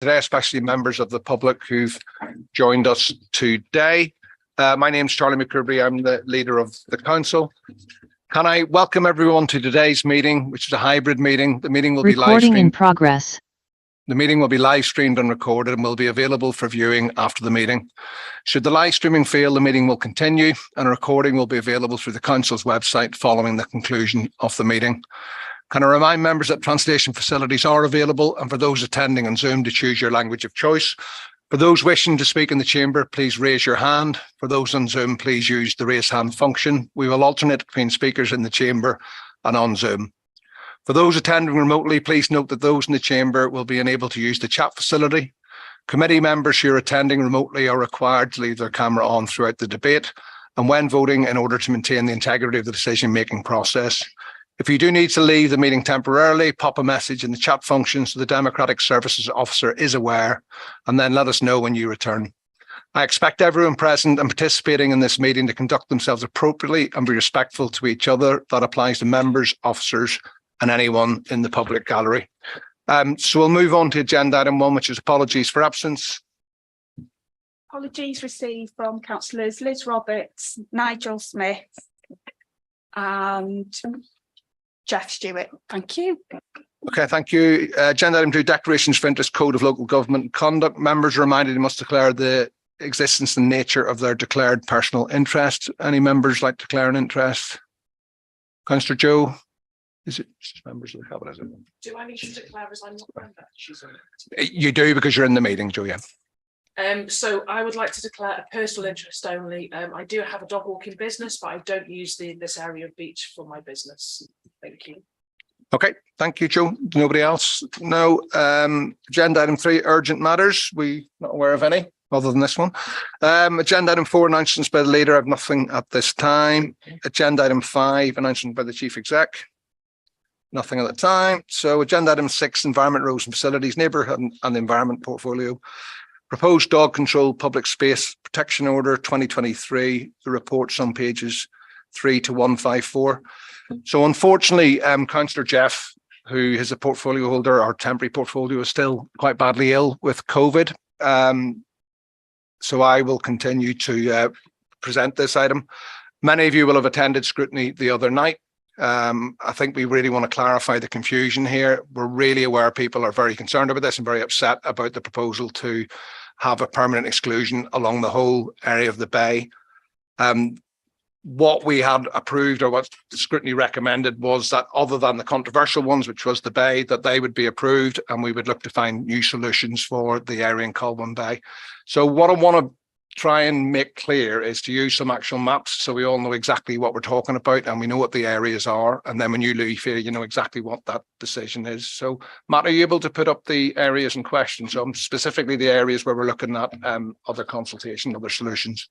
today, especially members of the public who've joined us today. My name's Charlie McCreary. I'm the leader of the council. Can I welcome everyone to today's meeting, which is a hybrid meeting. The meeting will be live streamed. Recording in progress. The meeting will be live streamed and recorded and will be available for viewing after the meeting. Should the live streaming fail, the meeting will continue and a recording will be available through the council's website following the conclusion of the meeting. Can I remind members that translation facilities are available, and for those attending on Zoom to choose your language of choice. For those wishing to speak in the chamber, please raise your hand. For those on Zoom, please use the raise hand function. We will alternate between speakers in the chamber and on Zoom. For those attending remotely, please note that those in the chamber will be unable to use the chat facility. Committee members who are attending remotely are required to leave their camera on throughout the debate and when voting in order to maintain the integrity of the decision-making process. If you do need to leave the meeting temporarily, pop a message in the chat function so the Democratic Services Officer is aware, and then let us know when you return. I expect everyone present and participating in this meeting to conduct themselves appropriately and be respectful to each other. That applies to members, officers, and anyone in the public gallery. So we'll move on to agenda item 1, which is apologies for absence. Apologies received from councillors Liz Roberts, Nigel Smith, and Jeff Stewart. Thank you. Okay, thank you. Agenda item 2, declarations for interest, Code of Local Government Conduct. Members are reminded they must declare the existence and nature of their declared personal interest. Any members like to declare an interest? Councillor Joe? Is it members of the cabinet? Do I need to declare as I'm not a member? You do, because you're in the meeting, Joe, yeah. So I would like to declare a personal interest only. I do have a dog walking business, but I don't use this area of beach for my business. Thank you. Okay, thank you, Joe. Nobody else? No. Agenda item 3, urgent matters. We not aware of any other than this one. Agenda item 4, announcements by the leader. I have nothing at this time. Agenda item 5, announcement by the chief exec. Nothing at the time. So agenda item 6, environment, roads and facilities, neighbourhood and the environment portfolio. Proposed dog control public space protection order 2023. The report's on pages 3 to 154. So unfortunately, Councillor Jeff, who is a portfolio holder, our temporary portfolio, is still quite badly ill with COVID. So I will continue to present this item. Many of you will have attended scrutiny the other night. I think we really want to clarify the confusion here. We're really aware people are very concerned about this and very upset about the proposal to have a permanent exclusion along the whole area of the bay. What we had approved, or what the scrutiny recommended, was that other than the controversial ones, which was the bay, that they would be approved and we would look to find new solutions for the area in Colwyn Bay. So what I want to try and make clear is to use some actual maps so we all know exactly what we're talking about and we know what the areas are, and then when you leave here you know exactly what that decision is. So Matt, are you able to put up the areas in question? So specifically the areas where we're looking at other consultation, other solutions.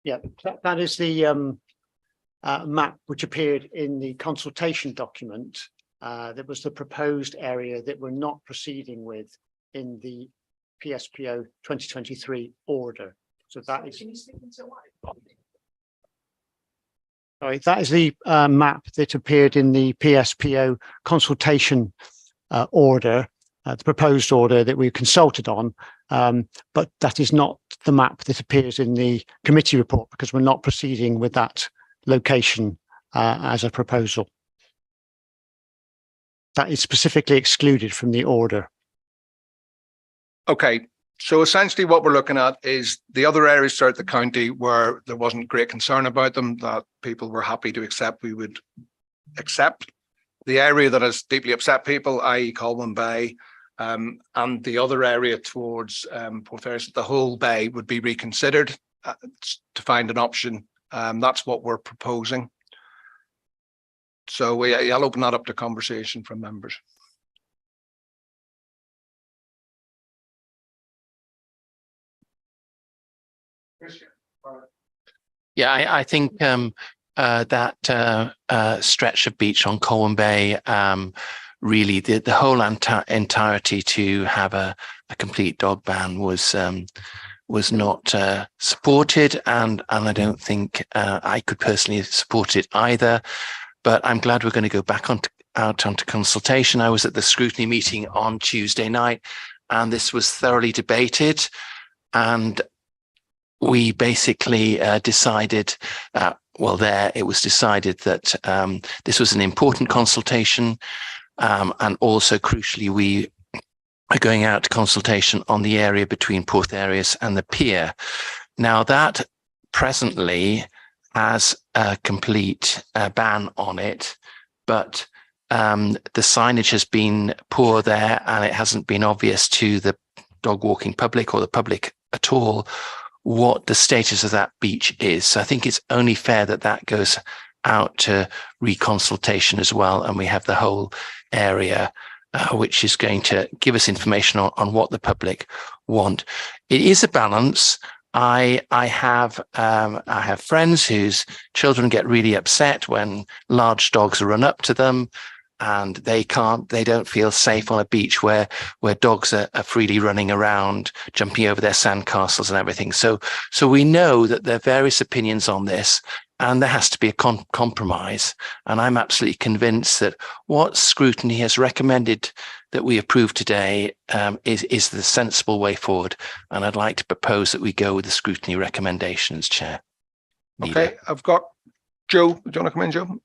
Yeah, that is the map which appeared in the consultation document. That was the proposed area that we're not proceeding with in the PSPO 2023 order. So that is. Sorry, that is the map that appeared in the PSPO consultation order, the proposed order that we consulted on, but that is not the map that appears in the committee report, because we're not proceeding with that location as a proposal. That is specifically excluded from the order. Okay, so essentially what we're looking at is the other areas throughout the county where there wasn't great concern about them, that people were happy to accept, we would accept. The area that has deeply upset people, i.e. Colwyn Bay, and the other area towards Portharis, the whole bay would be reconsidered to find an option. That's what we're proposing. So I'll open that up to conversation from members. Yeah, I think that stretch of beach on Colwyn Bay, really the whole entirety to have a complete dog ban was not supported, and I don't think I could personally support it either. But I'm glad we're going to go back out onto consultation. I was at the scrutiny meeting on Tuesday night, and this was thoroughly debated, and we basically decided, it was decided that this was an important consultation, and also crucially, we are going out to consultation on the area between Portharis and the pier. Now that presently has a complete ban on it, but the signage has been poor there, and it hasn't been obvious to the dog walking public or the public at all what the status of that beach is. So I think it's only fair that that goes out to reconsultation as well, and we have the whole area which is going to give us information on what the public want. It is a balance. I have friends whose children get really upset when large dogs run up to them, and they don't feel safe on a beach where dogs are freely running around, jumping over their sandcastles and everything. So we know that there are various opinions on this, and there has to be a compromise. And I'm absolutely convinced that what scrutiny has recommended that we approve today is the sensible way forward. And I'd like to propose that we go with the scrutiny recommendations, Chair. Okay, I've got Joe. Do you want to come in, Joe?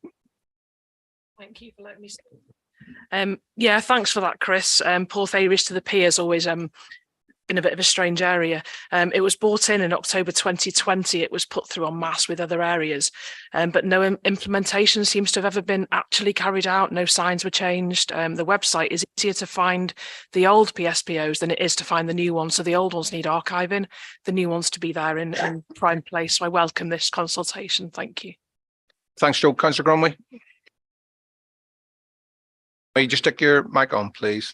Thank you for letting me speak. Yeah, thanks for that, Chris. Portharis to the pier is always in a bit of a strange area. It was brought in October 2020. It was put through en masse with other areas, but no implementation seems to have ever been actually carried out. No signs were changed. The website is easier to find the old PSPOs than it is to find the new ones. So the old ones need archiving, the new ones to be there in prime place. So I welcome this consultation. Thank you. Thanks, Joe. Councillor Gromley. May you just stick your mic on, please?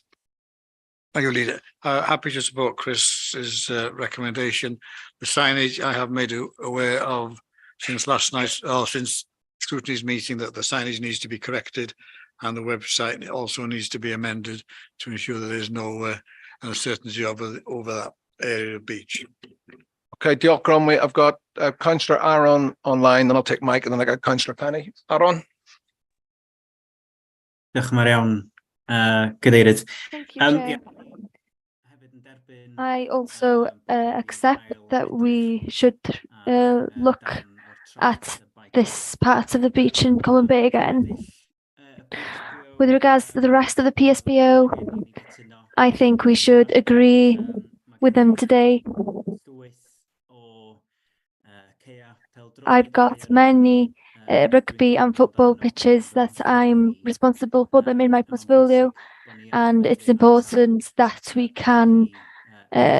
Thank you, Leader. Happy to support Chris's recommendation. The signage I have made aware of since last night, or since scrutiny's meeting, that the signage needs to be corrected, and the website also needs to be amended to ensure that there's no uncertainty over that area of beach. Okay, Diolch Gromley. I've got Councillor Aaron online, then I'll take Mike, and then I got Councillor Penny. Aaron. Diolch yn fawr iawn, Cadeirydd. Thank you, Chair. I also accept that we should look at this part of the beach in Colwyn Bay again. With regards to the rest of the PSPO, I think we should agree with them today. I've got many rugby and football pitches that I'm responsible for them in my portfolio, and it's important that we can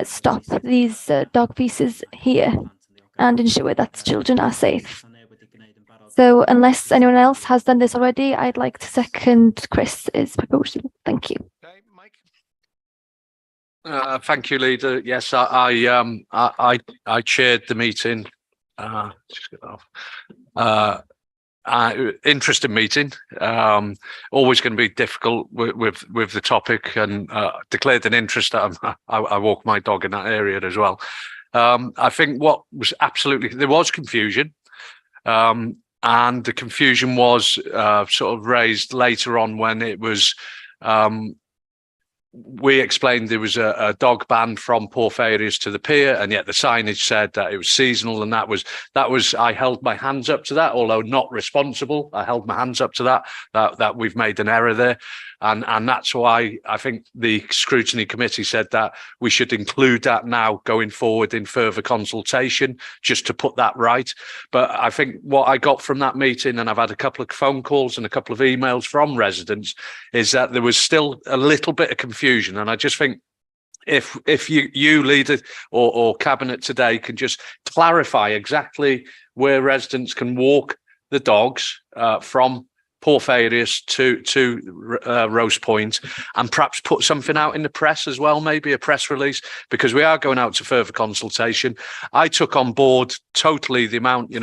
stop these dog pieces here and ensure that children are safe. So unless anyone else has done this already, I'd like to second Chris's proposal. Thank you. Okay, Mike. Thank you, Leader. Yes, I chaired the meeting. Just get off. Interesting meeting. Always going to be difficult with the topic, and declared an interest that I walk my dog in that area as well. I think what was there was confusion, and the confusion was sort of raised later on when it was we explained there was a dog ban from Porphyrius to the pier, and yet the signage said that it was seasonal, and that was I held my hands up to that, although not responsible. I held my hands up to that we've made an error there. And that's why I think the scrutiny committee said that we should include that now going forward in further consultation, just to put that right. But I think what I got from that meeting, and I've had a couple of phone calls and a couple of emails from residents, is that there was still a little bit of confusion. And I just think if you leader or cabinet today can just clarify exactly where residents can walk the dogs from Porphyrius to Rose Point, and perhaps put something out in the press as well, maybe a press release, because we are going out to further consultation. I took on board totally the amount,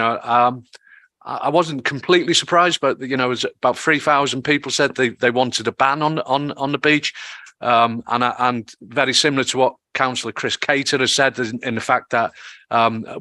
I wasn't completely surprised, but it was about 3,000 people said they wanted a ban on the beach, and very similar to what Councillor Chris Cater has said, in the fact that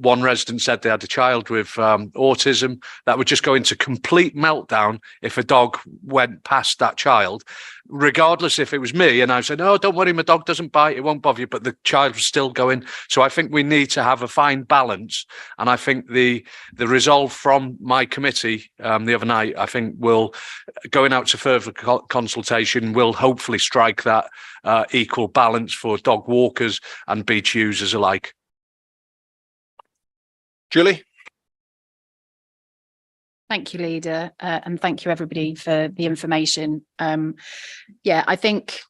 one resident said they had a child with autism that would just go into complete meltdown if a dog went past that child, regardless if it was me. And I said, "Oh, don't worry, my dog doesn't bite, it won't bother you," but the child was still going. So I think we need to have a fine balance, and I think the resolve from my committee the other night, I think will, going out to further consultation, will hopefully strike that equal balance for dog walkers and beach users alike. Julie? Thank you, Leader, and thank you everybody for the information. I think,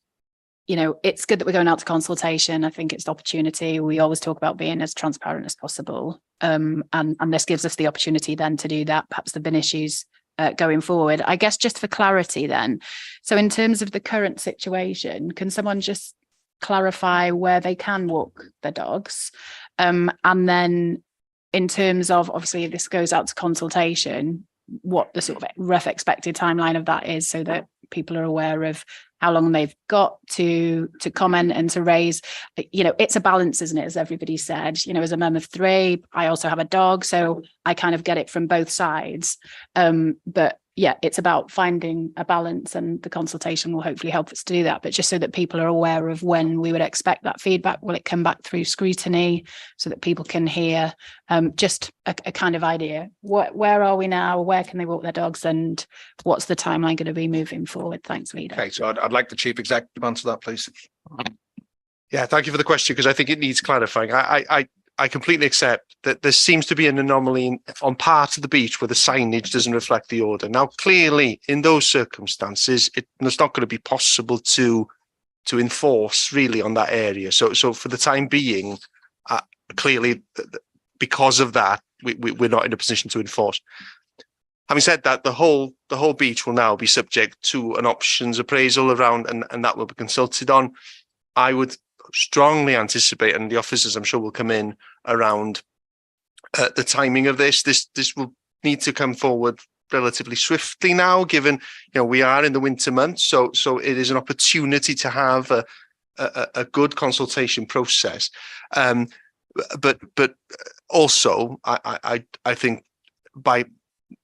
it's good that we're going out to consultation. I think it's the opportunity. We always talk about being as transparent as possible, and this gives us the opportunity then to do that. Perhaps there've been issues going forward. I guess just for clarity then, so in terms of the current situation, can someone just clarify where they can walk their dogs? And then in terms of, obviously, this goes out to consultation, what the sort of rough expected timeline of that is, so that people are aware of how long they've got to comment and to raise. It's a balance, isn't it? As everybody said, as a mum of 3, I also have a dog, so I kind of get it from both sides. But yeah, it's about finding a balance, and the consultation will hopefully help us to do that. But just so that people are aware of when we would expect that feedback, will it come back through scrutiny so that people can hear just a kind of idea? Where are we now? Where can they walk their dogs? And what's the timeline going to be moving forward? Thanks, Leader. Okay, so I'd like the Chief Executive to answer that, please. Yeah, thank you for the question, because I think it needs clarifying. I completely accept that there seems to be an anomaly on part of the beach where the signage doesn't reflect the order. Now, clearly, in those circumstances, it's not going to be possible to enforce really on that area. So for the time being, clearly, because of that, we're not in a position to enforce. Having said that, the whole beach will now be subject to an options appraisal around, and that will be consulted on. I would strongly anticipate, and the officers I'm sure will come in around the timing of this. This will need to come forward relatively swiftly now, given we are in the winter months. So it is an opportunity to have a good consultation process. But also I think by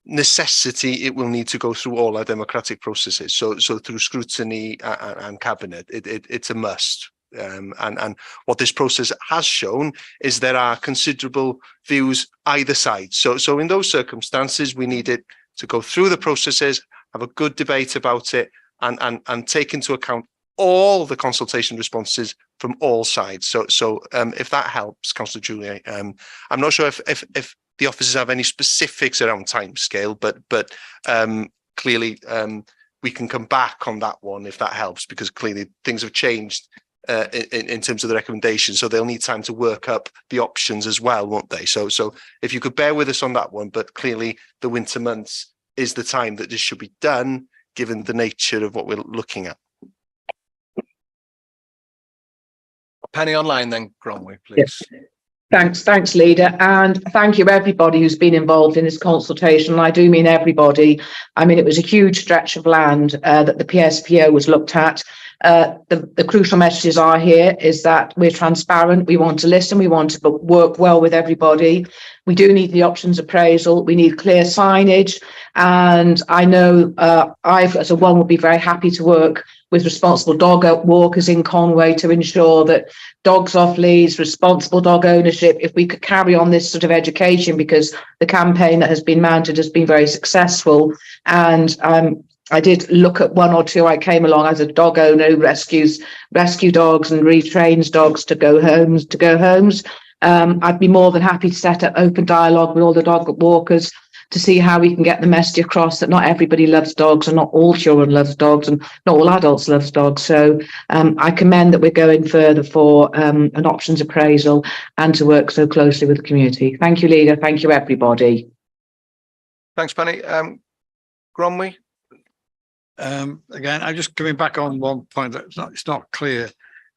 necessity it will need to go through all our democratic processes. So through scrutiny and cabinet, it's a must. And what this process has shown is there are considerable views either side. So in those circumstances, we need it to go through the processes, have a good debate about it, and take into account all the consultation responses from all sides. So if that helps, Councillor Julie, I'm not sure if the officers have any specifics around timescale, but clearly we can come back on that one if that helps, because clearly things have changed in terms of the recommendations, so they'll need time to work up the options as well, won't they? So if you could bear with us on that one, but clearly the winter months is the time that this should be done, given the nature of what we're looking at. Penny online then, Gronwy, please. Yes. Thanks, Leader, and thank you everybody who's been involved in this consultation. And I do mean everybody. I mean, it was a huge stretch of land that the PSPO was looked at. The crucial messages are here is that we're transparent, we want to listen, we want to work well with everybody. We do need the options appraisal, we need clear signage, and I know I as a one would be very happy to work with responsible dog walkers in Conway to ensure that dogs off leads, responsible dog ownership, if we could carry on this sort of education, because the campaign that has been mounted has been very successful. And I did look at one or two. I came along as a dog owner who rescue dogs and retrains dogs to go homes. I'd be more than happy to set up open dialogue with all the dog walkers to see how we can get the message across that not everybody loves dogs and not all children love dogs and not all adults love dogs. So I commend that we're going further for an options appraisal and to work so closely with the community. Thank you, Leader. Thank you, everybody. Thanks, Penny. Gromwy? Again, I'm just coming back on one point that it's not clear.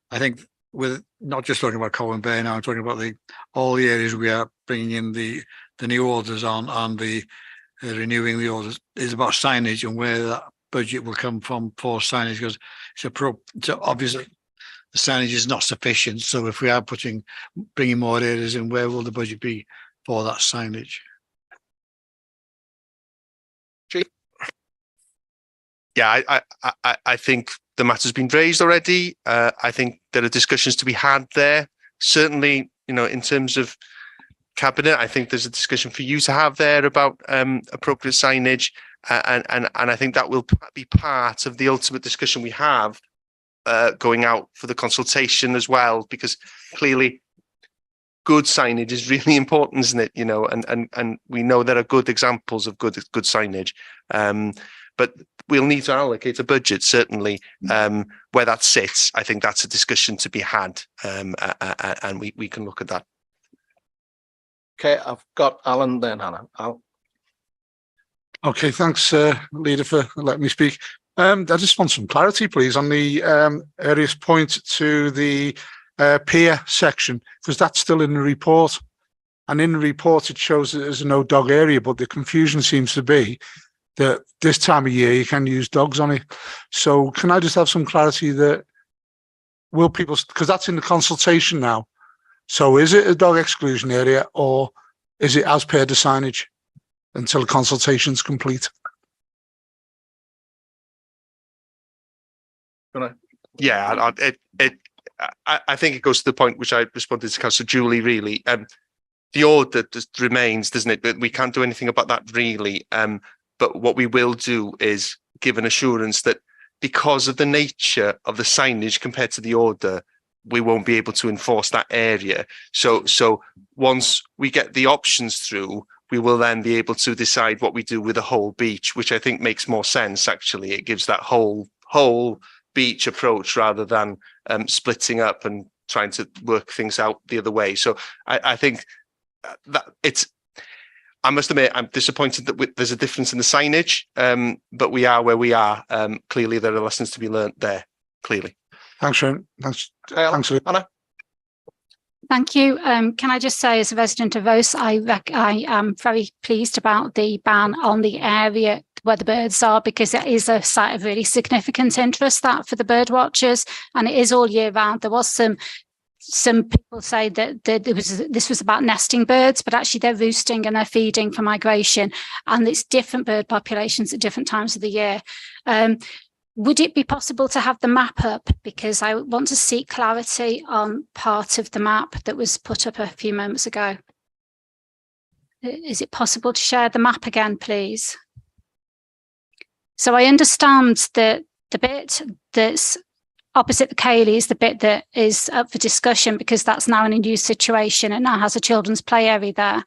I think with not just talking about Colwyn Bay now, I'm talking about all the areas we are bringing in the new orders on and the renewing the orders is about signage and where that budget will come from for signage, because so obviously the signage is not sufficient. So if we are bringing more areas in, where will the budget be for that signage? Yeah, I think the matter's been raised already. I think there are discussions to be had there. Certainly, in terms of cabinet, I think there's a discussion for you to have there about appropriate signage, and I think that will be part of the ultimate discussion we have going out for the consultation as well, because clearly good signage is really important, isn't it? And we know there are good examples of good signage, but we'll need to allocate a budget, certainly. Where that sits, I think that's a discussion to be had, and we can look at that. Okay, I've got Alan, then Hannah. Al. Okay, thanks, Leader, for letting me speak. I just want some clarity, please, on the earliest point to the pier section, because that's still in the report. And in the report, it shows that there's a no dog area, but the confusion seems to be that this time of year you can use dogs on it. So can I just have some clarity that will people, because that's in the consultation now. So is it a dog exclusion area, or is it as per the signage until the consultation's complete? Yeah, I think it goes to the point which I responded to Councillor Julie, really. The order just remains, doesn't it? But we can't do anything about that, really. But what we will do is give an assurance that because of the nature of the signage compared to the order, we won't be able to enforce that area. So once we get the options through, we will then be able to decide what we do with the whole beach, which I think makes more sense, actually. It gives that whole beach approach rather than splitting up and trying to work things out the other way. So I think that I must admit, I'm disappointed that there's a difference in the signage, but we are where we are. Clearly, there are lessons to be learnt there, clearly. Thanks, Sharon. Thanks, Anna. Thank you. Can I just say, as a resident of Ouse, I am very pleased about the ban on the area where the birds are, because it is a site of really significant interest that for the bird watchers, and it is all year round. There was some people say that this was about nesting birds, but actually they're roosting and they're feeding for migration, and it's different bird populations at different times of the year. Would it be possible to have the map up? Because I want to seek clarity on part of the map that was put up a few moments ago. Is it possible to share the map again, please? So I understand that the bit that's opposite the Cayley is the bit that is up for discussion, because that's now in a new situation and now has a children's play area there.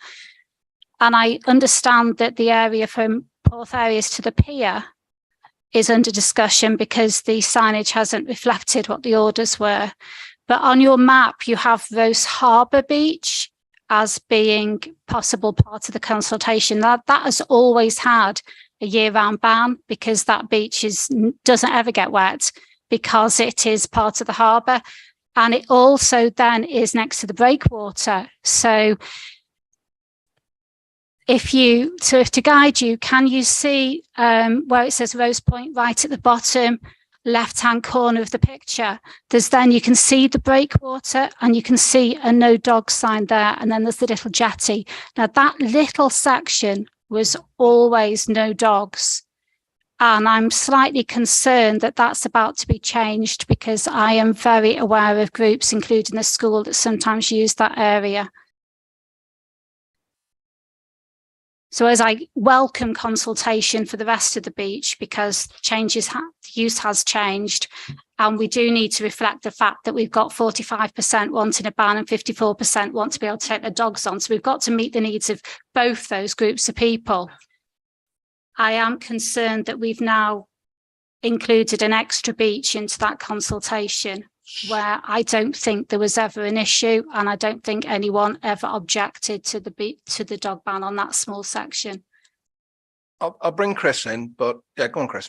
And I understand that the area from Porth Areas to the pier is under discussion because the signage hasn't reflected what the orders were. But on your map, you have Rose Harbour Beach as being possible part of the consultation. That has always had a year-round ban, because that beach doesn't ever get wet because it is part of the harbour. And it also then is next to the breakwater. So to guide you, can you see where it says Rose Point right at the bottom left-hand corner of the picture? You can see the breakwater and you can see a no dog sign there, and then there's the little jetty. Now that little section was always no dogs, And I'm slightly concerned that that's about to be changed, because I am very aware of groups, including the school, that sometimes use that area. So as I welcome consultation for the rest of the beach, because use has changed, and we do need to reflect the fact that we've got 45% wanting a ban and 54% want to be able to take their dogs on. So we've got to meet the needs of both those groups of people. I am concerned that we've now included an extra beach into that consultation, where I don't think there was ever an issue, and I don't think anyone ever objected to the dog ban on that small section. I'll bring Chris in, but yeah, go on, Chris.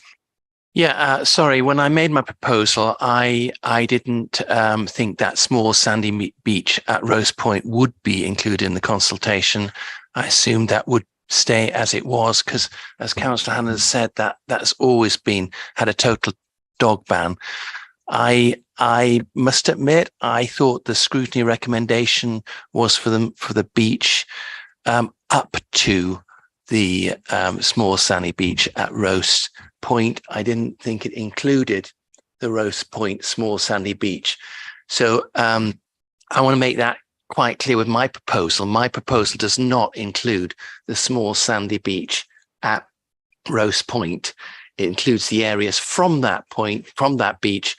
Yeah, sorry. When I made my proposal, I didn't think that small sandy beach at Rose Point would be included in the consultation. I assumed that would stay as it was, because as Councillor Hannan said, that's always had a total dog ban. I must admit, I thought the scrutiny recommendation was for the beach up to the small sandy beach at Rose Point. I didn't think it included the Rose Point small sandy beach. So I want to make that quite clear with my proposal. My proposal does not include the small sandy beach at Rose Point. It includes the areas from that beach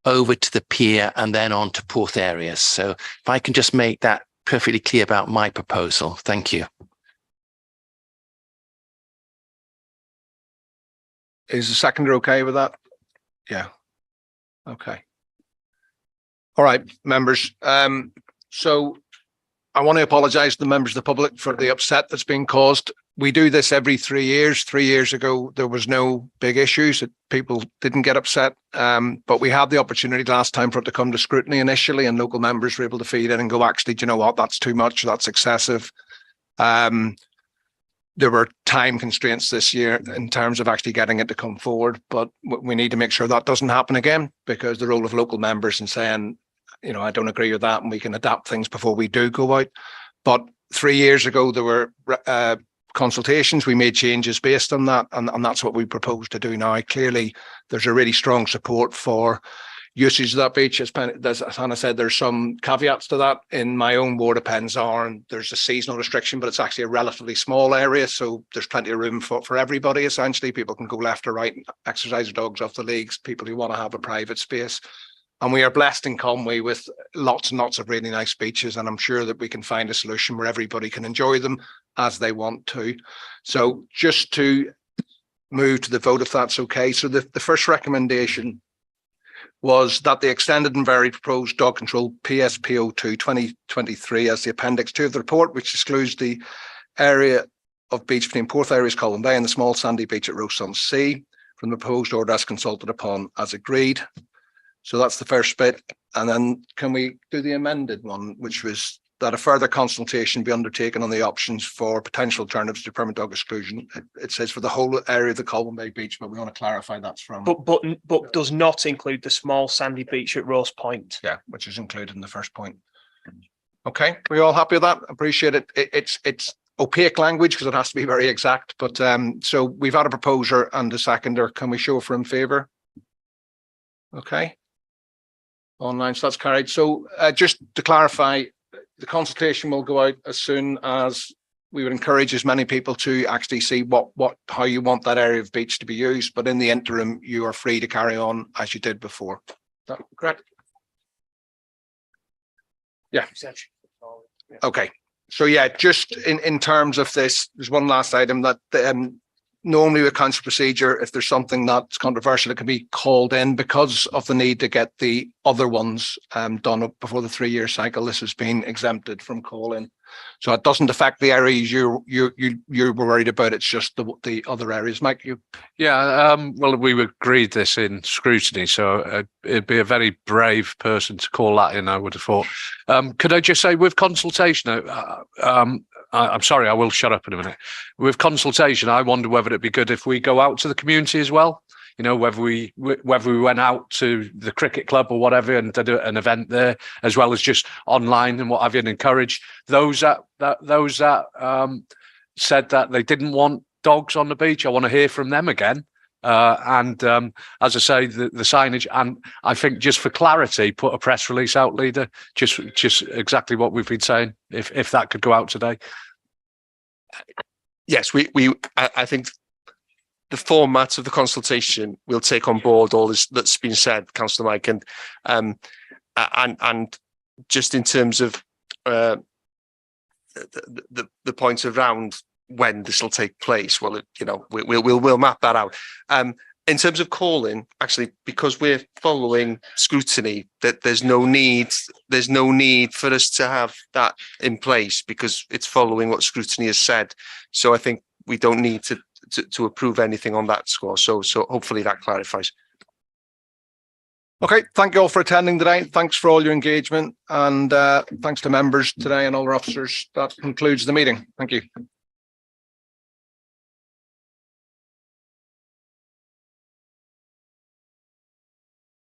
over to the pier and then on to Porth areas. So if I can just make that perfectly clear about my proposal. Thank you. Is the seconder okay with that? Yeah. Okay. All right, members. So I want to apologize to the members of the public for the upset that's been caused. We do this every 3 years. 3 years ago, there was no big issues. People didn't get upset. But we had the opportunity last time for it to come to scrutiny initially, and local members were able to feed in and go, actually, do you know what? That's too much. That's excessive. There were time constraints this year in terms of actually getting it to come forward. But we need to make sure that doesn't happen again, because the role of local members in saying, you know, I don't agree with that, and we can adapt things before we do go out. But 3 years ago, there were consultations. We made changes based on that, and that's what we propose to do now. Clearly, there's a really strong support for usage of that beach. As Hannah said, there's some caveats to that. In my own ward of Pensarn, there's a seasonal restriction, but it's actually a relatively small area, so there's plenty of room for everybody. Essentially, people can go left or right and exercise their dogs off the leagues, people who want to have a private space. And we are blessed in Conway with lots and lots of really nice beaches, and I'm sure that we can find a solution where everybody can enjoy them as they want to. So just to move to the vote, if that's okay. So the first recommendation was that the extended and varied proposed dog control PSPO2 2023 as the appendix 2 of the report, which excludes the area of beach between Porth Areas, Colwyn Bay, and the small sandy beach at Ross-on-Sea from the proposed order as consulted upon as agreed. So that's the first bit. And then can we do the amended one, which was that a further consultation be undertaken on the options for potential alternatives to permanent dog exclusion. It says for the whole area of the Colwyn Bay beach, but we want to clarify that's from. But does not include the small sandy beach at Rose Point. Yeah, which is included in the first point. Okay, we all happy with that? Appreciate it. It's opaque language because it has to be very exact. But so we've had a proposer and a seconder. Can we show for in favour? Okay. Online, so that's carried. So just to clarify, the consultation will go out as soon as we would encourage as many people to actually see how you want that area of beach to be used. But in the interim, you are free to carry on as you did before. Is that correct? Yeah. Okay. So yeah, just in terms of this, there's one last item that normally with council procedure, if there's something that's controversial, it can be called in because of the need to get the other ones done up before the 3-year cycle. This has been exempted from call-in, so it doesn't affect the areas you were worried about. It's just the other areas. Mike, you? Yeah, well, we agreed this in scrutiny, so it'd be a very brave person to call that in, I would have thought. Could I just say, with consultation, I'm sorry, I will shut up in a minute. With consultation, I wonder whether it'd be good if we go out to the community as well. You know, whether we went out to the cricket club or whatever and did an event there, as well as just online and what have you, and encourage those that said that they didn't want dogs on the beach. I want to hear from them again. As I say, the signage, and I think just for clarity, put a press release out, Leader, just exactly what we've been saying, if that could go out today. Yes, I think the format of the consultation will take on board all this that's been said, Councillor Mike, and just in terms of the point around when this will take place, well, we'll map that out. In terms of calling, actually, because we're following scrutiny, that there's no need for us to have that in place because it's following what scrutiny has said. So I think we don't need to approve anything on that score. So hopefully that clarifies. Okay, thank you all for attending today. Thanks for all your engagement, and thanks to members today and all our officers. That concludes the meeting. Thank you.